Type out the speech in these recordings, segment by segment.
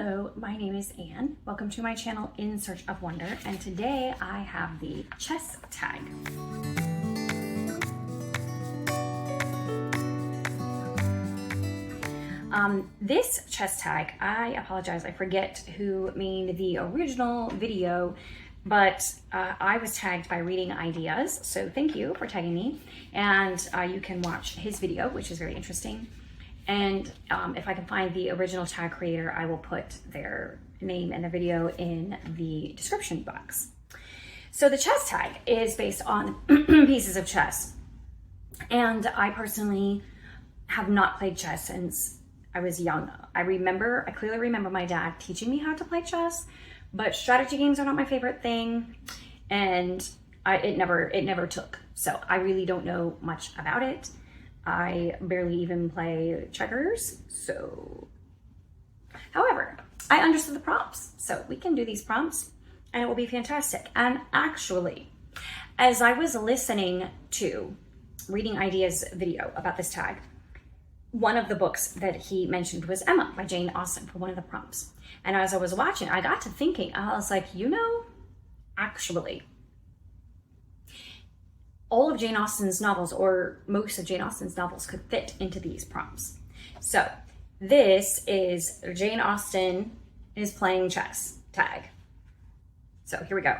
Hello, my name is Anne. Welcome to my channel In Search of Wonder, and today I have the chess tag. This chess tag, I apologize, I forget who made the original video, but I was tagged by Reading Ideas, so thank you for tagging me, and you can watch his video, which is very interesting. And if I can find the original tag creator, I will put their name and the video in the description box. So the chess tag is based on pieces of chess. And I personally have not played chess since I was young. I clearly remember my dad teaching me how to play chess, but strategy games are not my favorite thing. And it never took. So I really don't know much about it. I barely even play checkers, so. However, I understood the prompts, so we can do these prompts and it will be fantastic. And actually, as I was listening to Reading Ideas video about this tag, one of the books that he mentioned was Emma by Jane Austen for one of the prompts. And as I was watching, I got to thinking, I was like, actually, all of Jane Austen's novels, or most of Jane Austen's novels, could fit into these prompts. So this is Jane Austen is playing chess tag. So here we go.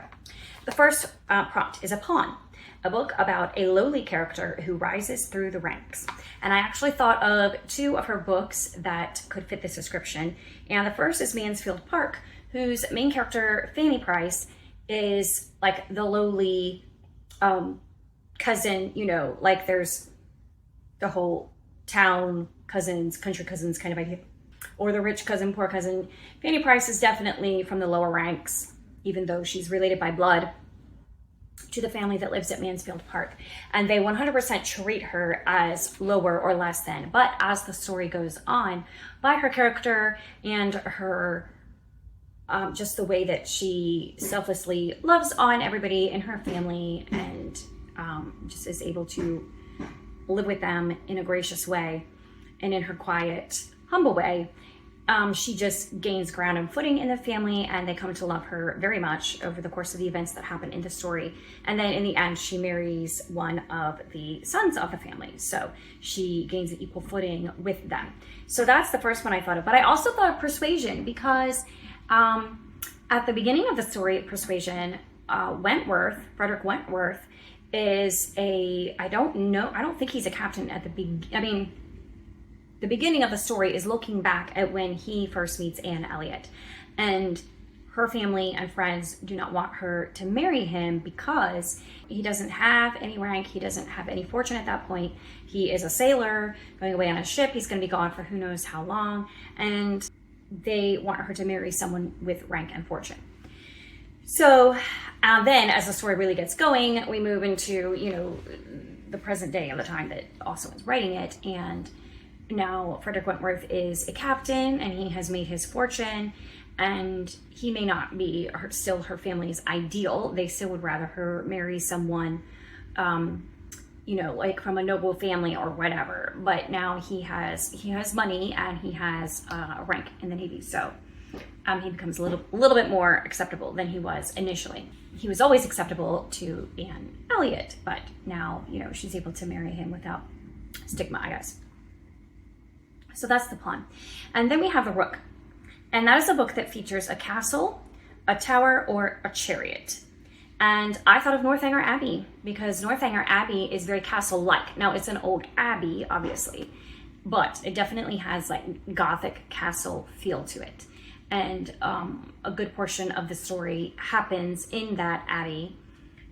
The first prompt is A Pawn, a book about a lowly character who rises through the ranks. And I actually thought of two of her books that could fit this description. And the first is Mansfield Park, whose main character, Fanny Price, is like the lowly cousin, like there's the whole town cousins, country cousins kind of idea, or the rich cousin, poor cousin. Fanny Price is definitely from the lower ranks, even though she's related by blood to the family that lives at Mansfield Park. And they 100% treat her as lower or less than. But as the story goes on, by her character and her just the way that she selflessly loves on everybody in her family and just is able to live with them in a gracious way and in her quiet, humble way, she just gains ground and footing in the family, and they come to love her very much over the course of the events that happen in the story. And then in the end, she marries one of the sons of the family. So she gains an equal footing with them. So that's the first one I thought of. But I also thought of Persuasion because at the beginning of the story, Persuasion, Frederick Wentworth, is I don't think he's a captain at the beginning. The beginning of the story is looking back at when he first meets Anne Elliot, and her family and friends do not want her to marry him because he doesn't have any rank, he doesn't have any fortune at that point. He is a sailor going away on a ship, he's going to be gone for who knows how long, and they want her to marry someone with rank and fortune. So then as the story really gets going, we move into, the present day of the time that Austen was writing it. And now Frederick Wentworth is a captain and he has made his fortune, and he may not be still her family's ideal. They still would rather her marry someone, like from a noble family or whatever. But now he has money and he has a rank in the Navy. So he becomes a little bit more acceptable than he was initially. He was always acceptable to Anne Elliot, but now, she's able to marry him without stigma, I guess. So that's the Pawn. And then we have the Rook. And that is a book that features a castle, a tower, or a chariot. And I thought of Northanger Abbey because Northanger Abbey is very castle-like. Now, it's an old abbey, obviously, but it definitely has like Gothic castle feel to it. And a good portion of the story happens in that abbey.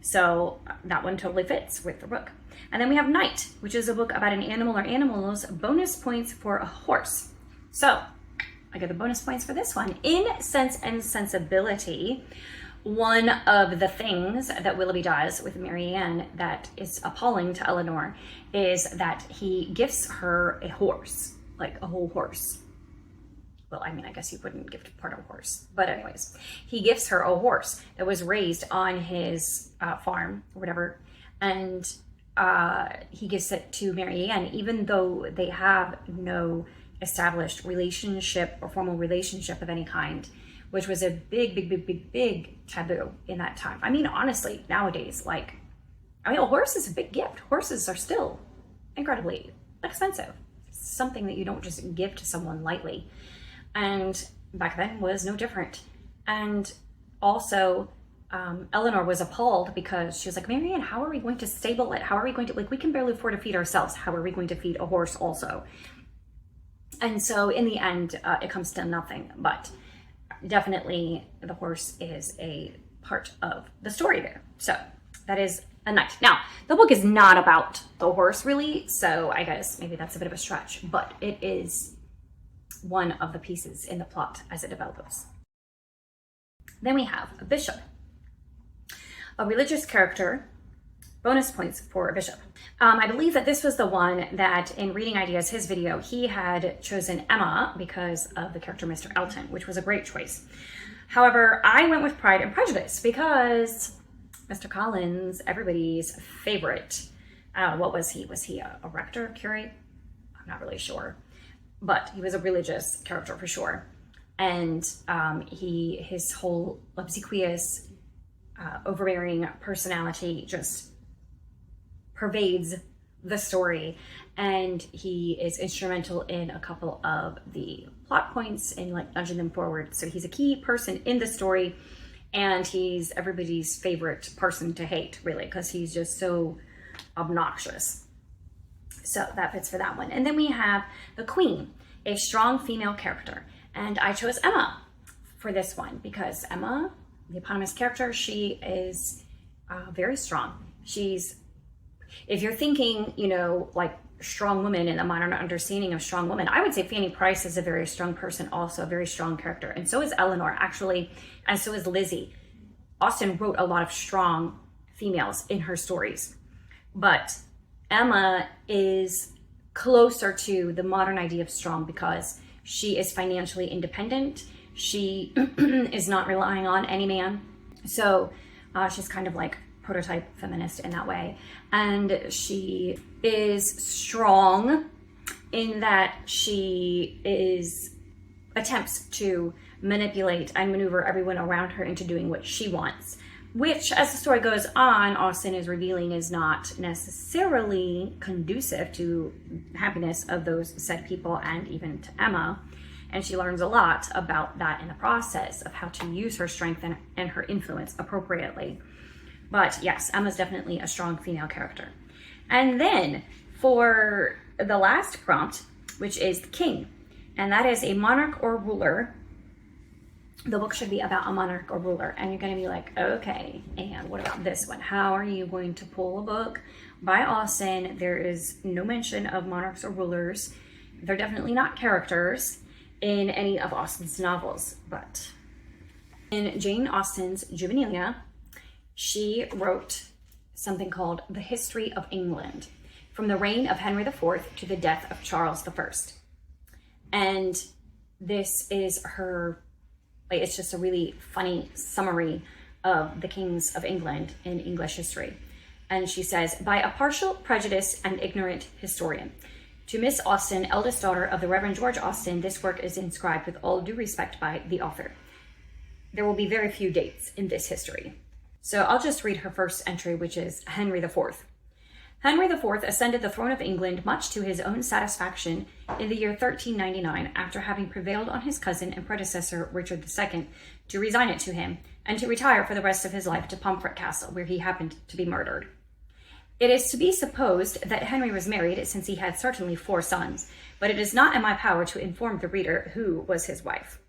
So that one totally fits with the Rook. And then we have Knight, which is a book about an animal or animals, bonus points for a horse. So I get the bonus points for this one. In Sense and Sensibility, one of the things that Willoughby does with Marianne that is appalling to Eleanor is that he gifts her a horse, like a whole horse. Well, I guess he wouldn't gift part of a horse, but anyways, he gifts her a horse that was raised on his farm or whatever, and he gives it to Marianne, even though they have no established relationship or formal relationship of any kind, which was a big taboo in that time. I mean, honestly, nowadays, like, I mean, a horse is a big gift. Horses are still incredibly expensive. It's something that you don't just give to someone lightly. And back then was no different. And also, Eleanor was appalled because she was like, Marianne, how are we going to stable it? How are we going to, like, we can barely afford to feed ourselves. How are we going to feed a horse also? And so in the end, it comes to nothing, but definitely the horse is a part of the story there. So that is a knight. Now, the book is not about the horse really, so I guess maybe that's a bit of a stretch, but it is one of the pieces in the plot as it develops. Then we have a bishop, a religious character. Bonus points for a bishop. I believe that this was the one that in Reading Ideas, his video, he had chosen Emma because of the character Mr. Elton, which was a great choice. However, I went with Pride and Prejudice because Mr. Collins, everybody's favorite, what was he? Was he a rector, curate? I'm not really sure, but he was a religious character for sure. And his whole obsequious, overbearing personality just pervades the story, and he is instrumental in a couple of the plot points and like nudging them forward. So he's a key person in the story, and he's everybody's favorite person to hate, really, because he's just so obnoxious. So that fits for that one. And then we have the Queen, a strong female character, and I chose Emma for this one because Emma, the eponymous character, she is very strong. If you're thinking, you know, like strong woman and a modern understanding of strong woman, I would say Fanny Price is a very strong person, also a very strong character. And so is Eleanor, actually, and so is Lizzie. Austen wrote a lot of strong females in her stories. But Emma is closer to the modern idea of strong because she is financially independent. She is not relying on any man. So she's kind of like prototype feminist in that way. And she is strong in that she attempts to manipulate and maneuver everyone around her into doing what she wants, which, as the story goes on, Austen is revealing is not necessarily conducive to happiness of those said people and even to Emma. And she learns a lot about that in the process of how to use her strength and her influence appropriately. But yes, Emma's definitely a strong female character. And then for the last prompt, which is the king, and that is a monarch or ruler. The book should be about a monarch or ruler, and you're going to be like, okay, and what about this one? How are you going to pull a book by Austen? There is no mention of monarchs or rulers. They're definitely not characters in any of Austen's novels, but in Jane Austen's Juvenilia, she wrote something called The History of England, from the reign of Henry IV to the death of Charles I. And this is her, like, it's just a really funny summary of the kings of England in English history. And she says, by a partial, prejudiced, and ignorant historian, to Miss Austen, eldest daughter of the Reverend George Austen, this work is inscribed with all due respect by the author. There will be very few dates in this history. So I'll just read her first entry, which is Henry IV. Henry IV ascended the throne of England much to his own satisfaction in the year 1399, after having prevailed on his cousin and predecessor Richard II to resign it to him and to retire for the rest of his life to Pomfret Castle, where he happened to be murdered. It is to be supposed that Henry was married, since he had certainly 4 sons, but it is not in my power to inform the reader who was his wife.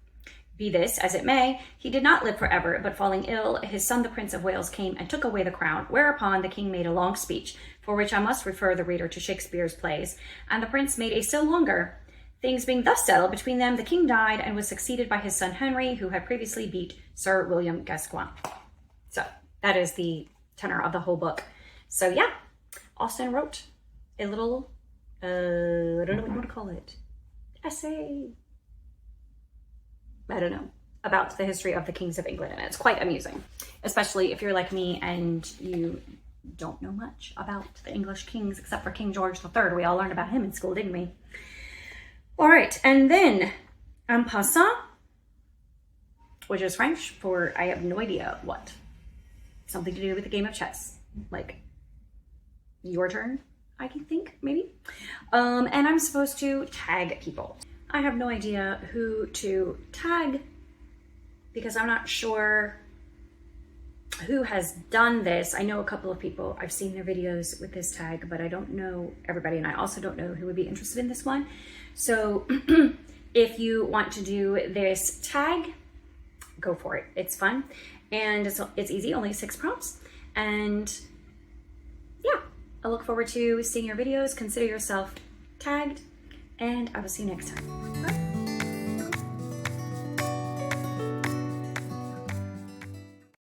Be this as it may, he did not live forever, but falling ill, his son the Prince of Wales came and took away the crown, whereupon the king made a long speech, for which I must refer the reader to Shakespeare's plays, and the prince made a still longer. Things being thus settled between them, the king died and was succeeded by his son Henry, who had previously beat Sir William Gascoigne. So that is the tenor of the whole book. So yeah, Austen wrote a little, I don't know what you want to call it, essay, I don't know, about the history of the kings of England, and it's quite amusing, especially if you're like me and you don't know much about the English kings except for King George III. We all learned about him in school, didn't we? All right, and then Passant, which is French for I have no idea what. Something to do with a game of chess. Like, your turn, I can think, maybe. And I'm supposed to tag people. I have no idea who to tag because I'm not sure who has done this. I know a couple of people. I've seen their videos with this tag, but I don't know everybody, and I also don't know who would be interested in this one. So if you want to do this tag, go for it. It's fun, and it's easy, only 6 prompts. And yeah, I look forward to seeing your videos. Consider yourself tagged, and I will see you next time.